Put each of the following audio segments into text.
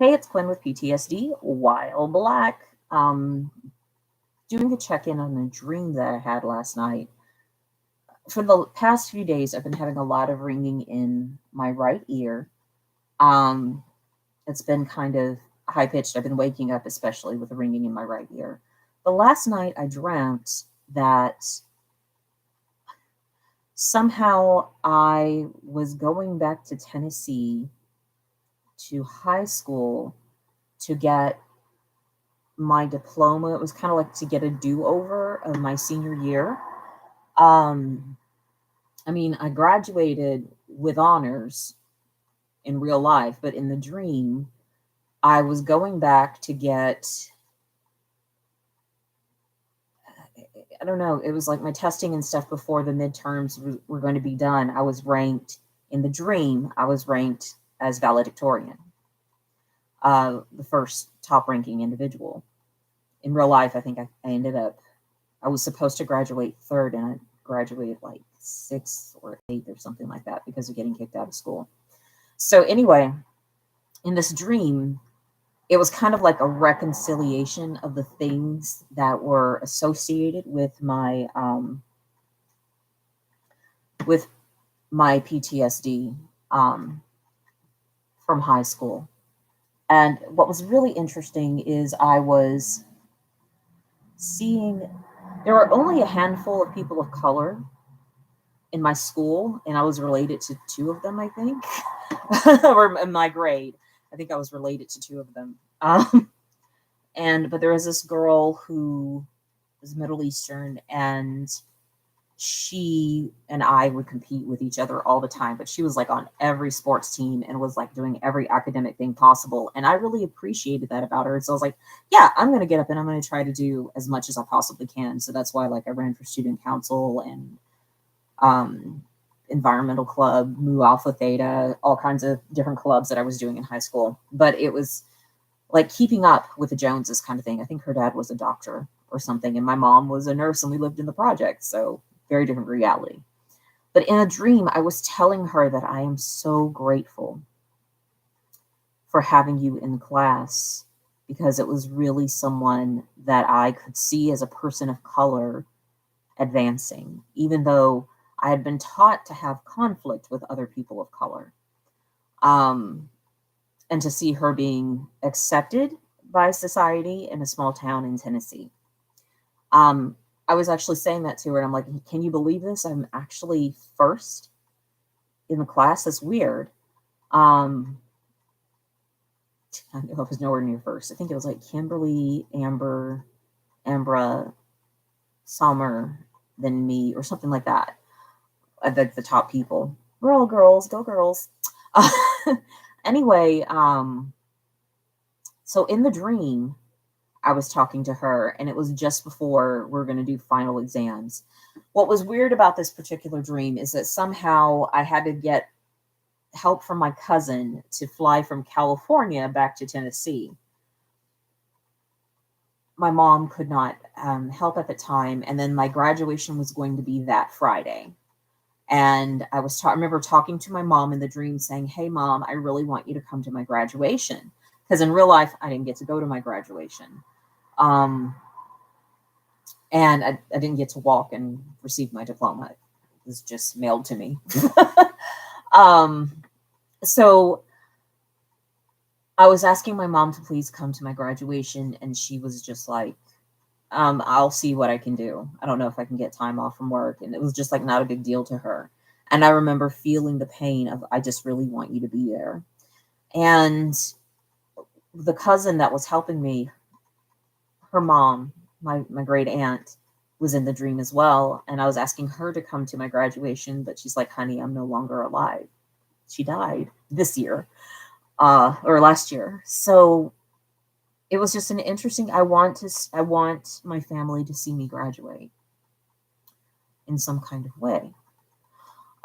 Hey, it's Quinn with PTSD, While Black. Doing a check-in on a dream that I had last night. For the past few days, I've been having a lot of ringing in my right ear. Um, it's been kind of high-pitched. I've been waking up especially with a ringing in my right ear. But last night I dreamt that somehow I was going back to Tennessee to high school to get my diploma. It was kind of like to get a do-over of my senior year. Um, I graduated with honors in real life, but in the dream, I was going back to get, I don't know, it was like my testing and stuff before the midterms were going to be done. I was ranked, in the dream, I was ranked as valedictorian, the first top ranking individual. In real life, I think I ended up, I was supposed to graduate third, and I graduated like sixth or eighth or something like that because of getting kicked out of school. So anyway, in this dream, it was kind of like a reconciliation of the things that were associated with my PTSD from high school. And what was really interesting is I was seeing there were only a handful of people of color in my school, and I was related to two of them, I think, or in my grade. I think I was related to two of them. But there was this girl who was Middle Eastern, and she and I would compete with each other all the time. But she was like on every sports team and was like doing every academic thing possible. And I really appreciated that about her. So I was like, yeah, I'm going to get up and I'm going to try to do as much as I possibly can. So that's why like I ran for student council and um, environmental club, Mu Alpha Theta, all kinds of different clubs that I was doing in high school. But it was like keeping up with the Joneses kind of thing. I think her dad was a doctor or something, and my mom was a nurse, and we lived in the project. So very different reality. But in a dream, I was telling her that I am so grateful for having you in class because it was really someone that I could see as a person of color advancing, even though I had been taught to have conflict with other people of color. And to see her being accepted by society in a small town in Tennessee. Um, I was actually saying that to her, and I'm like, can you believe this? I'm actually first in the class. That's weird. I was nowhere near first. I think it was like Kimberly, Amber, Ambra, Summer, then me, or something like that. The top people. We're all girls. Go girls. Anyway, so in the dream, I was talking to her, and it was just before we are going to do final exams. What was weird about this particular dream is that somehow I had to get help from my cousin to fly from California back to Tennessee. My mom could not help at the time, and then my graduation was going to be that Friday. And I remember talking to my mom in the dream saying, hey, Mom, I really want you to come to my graduation. Because in real life, I didn't get to go to my graduation. And I didn't get to walk and receive my diploma. It was just mailed to me. So I was asking my mom to please come to my graduation, and she was just like, I'll see what I can do. I don't know if I can get time off from work. And it was just like not a big deal to her. And I remember feeling the pain of, I just really want you to be there. And the cousin that was helping me, her mom, my great aunt, was in the dream as well. And I was asking her to come to my graduation, but she's like, honey, I'm no longer alive. She died this year, or last year. So it was just an interesting, I want my family to see me graduate in some kind of way.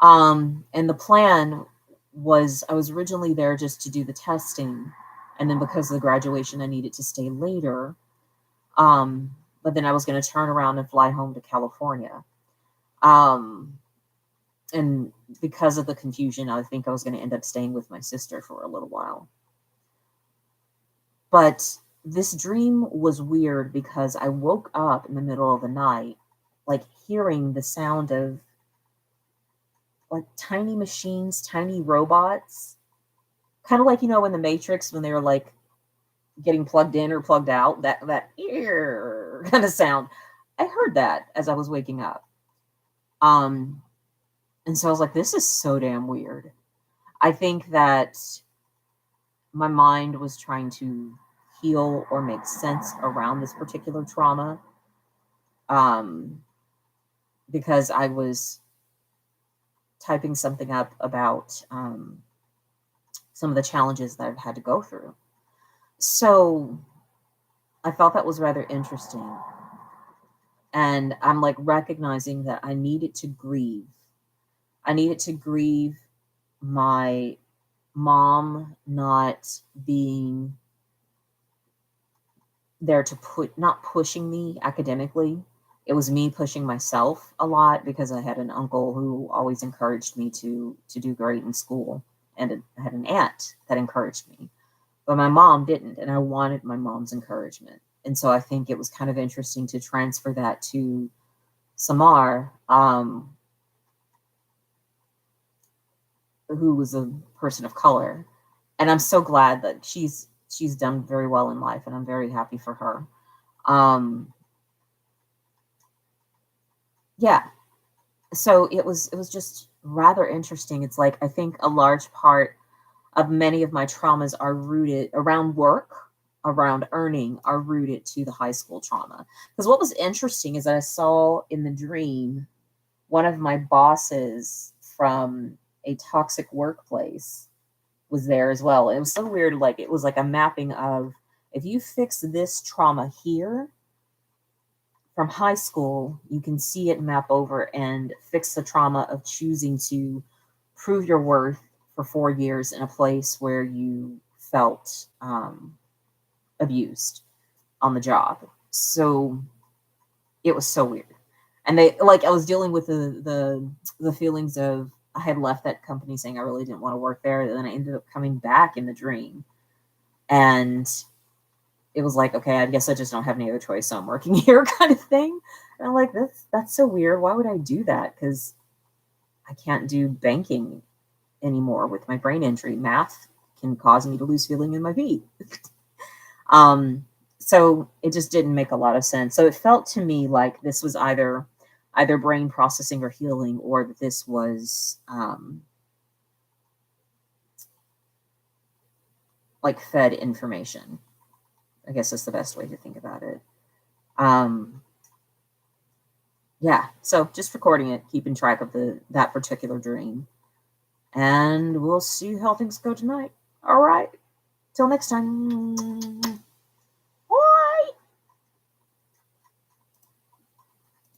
And the plan was, I was originally there just to do the testing. And then because of the graduation, I needed to stay later. But then I was going to turn around and fly home to California. And because of the confusion, I think I was going to end up staying with my sister for a little while. But this dream was weird because I woke up in the middle of the night, like hearing the sound of like tiny machines, tiny robots, kind of like, in the Matrix when they were like getting plugged in or plugged out, that ear kind of sound. I heard that as I was waking up. Um, and so I was like, this is so damn weird. I think that my mind was trying to heal or make sense around this particular trauma, um, because I was typing something up about some of the challenges that I've had to go through. So I thought that was rather interesting. And I'm like recognizing that I needed to grieve. I needed to grieve my mom not being there to not pushing me academically. It was me pushing myself a lot because I had an uncle who always encouraged me to do great in school, and I had an aunt that encouraged me. But my mom didn't, and I wanted my mom's encouragement. And so I think it was kind of interesting to transfer that to Samar, who was a person of color. And I'm so glad that she's done very well in life, and I'm very happy for her. Yeah. So it was just rather interesting. It's like I think a large part of many of my traumas are rooted around work, around earning, are rooted to the high school trauma. Because what was interesting is that I saw in the dream one of my bosses from a toxic workplace was there as well. It was so weird. Like it was like a mapping of, if you fix this trauma here from high school, you can see it map over and fix the trauma of choosing to prove your worth for 4 years in a place where you felt abused on the job. So it was so weird. And they, like, I was dealing with the feelings of, I had left that company saying I really didn't want to work there. And then I ended up coming back in the dream. And it was like, okay, I guess I just don't have any other choice, so I'm working here, kind of thing. And I'm like, that's so weird. Why would I do that? Because I can't do banking anymore with my brain injury. Math can cause me to lose feeling in my feet. So it just didn't make a lot of sense. So it felt to me like this was either brain processing or healing, or that this was like fed information. I guess that's the best way to think about it. Yeah, so just recording it, keeping track of that particular dream. And we'll see how things go tonight. All right. Till next time.